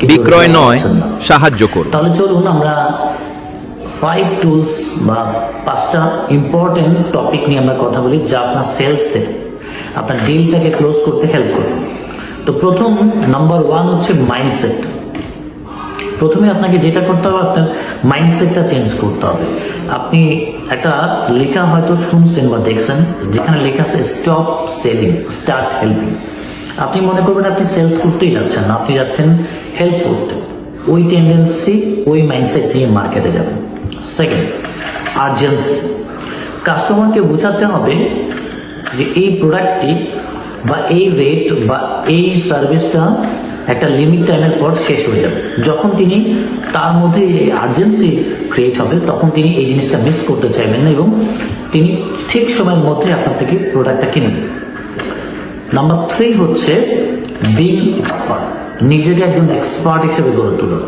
বিক্রয় নয়, সাহায্য করুন। তাহলে চলুন আমরা 5 টুলস বা 5টা ইম্পর্টেন্ট টপিক নিয়ে আমরা কথা বলি যা আপনার সেলসে আপনার ডিলটাকে ক্লোজ করতে হেল্প করবে। তো প্রথম নাম্বার 1 হচ্ছে মাইন্ডসেট। প্রথমে আপনাকে যেটা করতে হবে, আপনার মাইন্ডসেটটা চেঞ্জ করতে হবে। আপনি একটা লেখা হয়তো শুনছেন বা দেখছেন, যেখানে লেখা আছে স্টপ সেলিং, স্টার্ট হেল্পিং। আপনি মনে করবেন আপনি সেলস করতেই যাচ্ছেন না, আপনি যাচ্ছেন হেল্প করতে। ওই টেন্ডেন্সি, ওই মাইন্ডসেট নিয়ে মার্কেটে যাবেন। Second, urgency. কাস্টমারকে বোঝাতে হবে যে এই প্রোডাক্টটি বা এই রেট বা এই সার্ভিসটা একটা লিমিট টাইমের পর শেষ হয়ে যাবে। যখন তিনি তার মধ্যে এই আর্জেন্সি ক্রিয়েট হবে, তখন তিনি এই জিনিসটা মিস করতে চাইবেন না এবং তিনি ঠিক সময়ের মধ্যে আপনার থেকে প্রোডাক্টটা কিনবেন। নাম্বার 3 হচ্ছে বিং এক্সপার্ট। নিজেকে একজন এক্সপার্ট হিসেবে গড়ে তোলা।